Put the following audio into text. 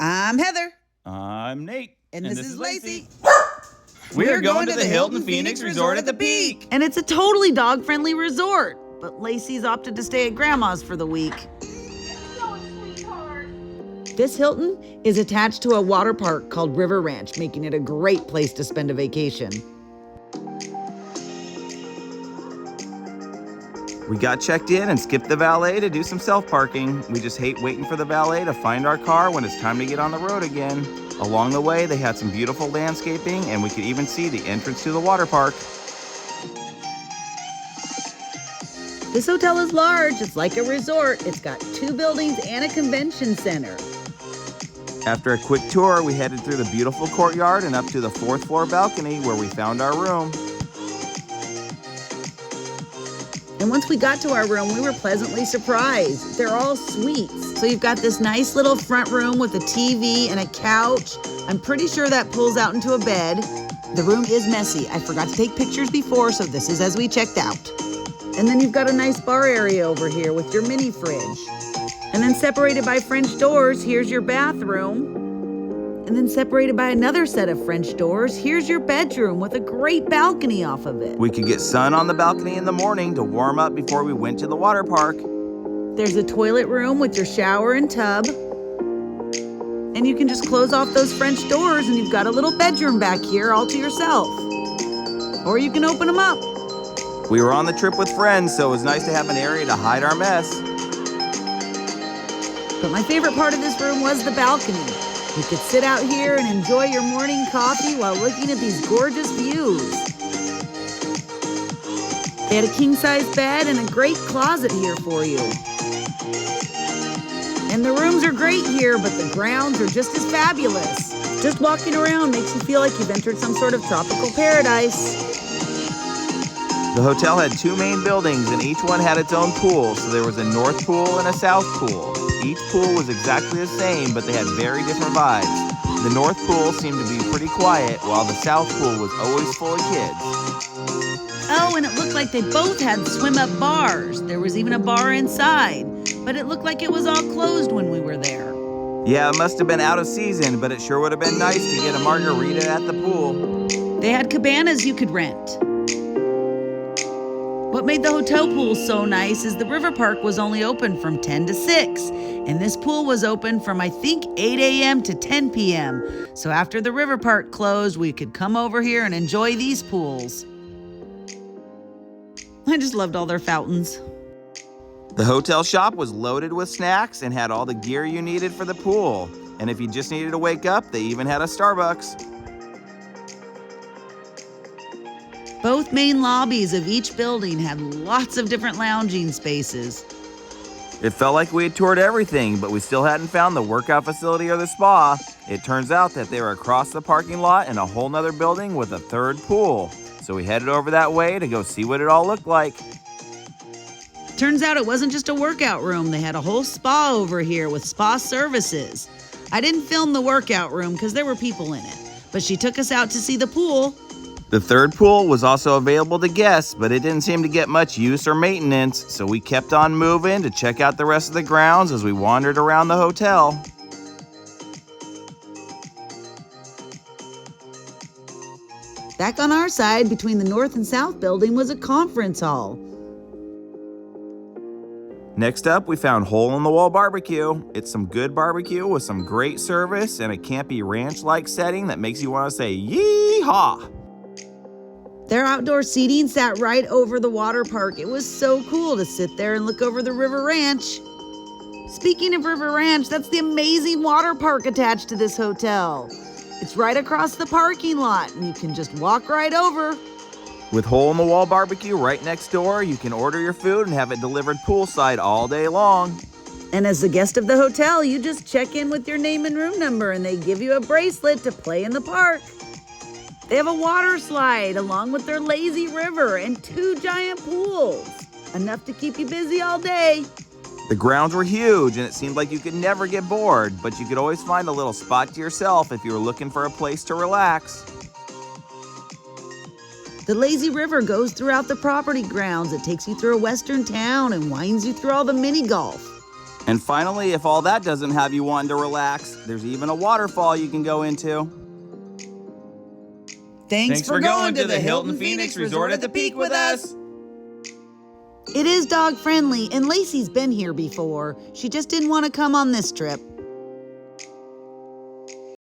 I'm Heather. I'm Nate. And this is Lacey. We're going to the Hilton Phoenix Resort at the Peak. And it's a totally dog-friendly resort. But Lacey's opted to stay at Grandma's for the week. This Hilton is attached to a water park called River Ranch, making it a great place to spend a vacation. We got checked in and skipped the valet to do some self-parking. We just hate waiting for the valet to find our car when it's time to get on the road again. Along the way, they had some beautiful landscaping, and we could even see the entrance to the water park. This hotel is large. It's like a resort. It's got 2 buildings and a convention center. After a quick tour, we headed through the beautiful courtyard and up to the 4th floor balcony where we found our room. And once we got to our room, we were pleasantly surprised. They're all suites. So you've got this nice little front room with a TV and a couch. I'm pretty sure that pulls out into a bed. The room is messy. I forgot to take pictures before, so this is as we checked out. And then you've got a nice bar area over here with your mini fridge. And then separated by French doors, here's your bathroom. And then separated by another set of French doors, here's your bedroom with a great balcony off of it. We could get sun on the balcony in the morning to warm up before we went to the water park. There's a toilet room with your shower and tub. And you can just close off those French doors and you've got a little bedroom back here all to yourself. Or you can open them up. We were on the trip with friends, so it was nice to have an area to hide our mess. But my favorite part of this room was the balcony. You could sit out here and enjoy your morning coffee while looking at these gorgeous views. They had a king-size bed and a great closet here for you. And the rooms are great here, but the grounds are just as fabulous. Just walking around makes you feel like you've entered some sort of tropical paradise. The hotel had 2 main buildings and each one had its own pool, so there was a north pool and a south pool. Each pool was exactly the same, but they had very different vibes. The north pool seemed to be pretty quiet, while the south pool was always full of kids. Oh, and it looked like they both had swim-up bars. There was even a bar inside, but it looked like it was all closed when we were there. Yeah, it must have been out of season, but it sure would have been nice to get a margarita at the pool. They had cabanas you could rent. What made the hotel pool so nice is the river park was only open from 10 to 6, and this pool was open from, I think, 8 a.m. to 10 p.m. So after the river park closed, we could come over here and enjoy these pools. I just loved all their fountains. The hotel shop was loaded with snacks and had all the gear you needed for the pool. And if you just needed to wake up, they even had a Starbucks. Both main lobbies of each building had lots of different lounging spaces. It felt like we had toured everything, but we still hadn't found the workout facility or the spa. It turns out that they were across the parking lot in a whole nother building with a 3rd pool. So we headed over that way to go see what it all looked like. Turns out it wasn't just a workout room. They had a whole spa over here with spa services. I didn't film the workout room because there were people in it, but she took us out to see the pool. The 3rd pool was also available to guests, but it didn't seem to get much use or maintenance, so we kept on moving to check out the rest of the grounds as we wandered around the hotel. Back on our side, between the north and south building, was a conference hall. Next up, we found Hole in the Wall Barbecue. It's some good barbecue with some great service and a campy ranch-like setting that makes you want to say, yee-haw! Their outdoor seating sat right over the water park. It was so cool to sit there and look over the River Ranch. Speaking of River Ranch, that's the amazing water park attached to this hotel. It's right across the parking lot, and you can just walk right over. With Hole in the Wall Barbecue right next door, you can order your food and have it delivered poolside all day long. And as the guest of the hotel, you just check in with your name and room number, and they give you a bracelet to play in the park. They have a water slide along with their lazy river and 2 giant pools. Enough to keep you busy all day. The grounds were huge and it seemed like you could never get bored, but you could always find a little spot to yourself if you were looking for a place to relax. The lazy river goes throughout the property grounds. It takes you through a western town and winds you through all the mini golf. And finally, if all that doesn't have you wanting to relax, there's even a waterfall you can go into. Thanks for going to the Hilton Phoenix Resort at the Peak with us. It is dog friendly, and Lacey's been here before. She just didn't want to come on this trip.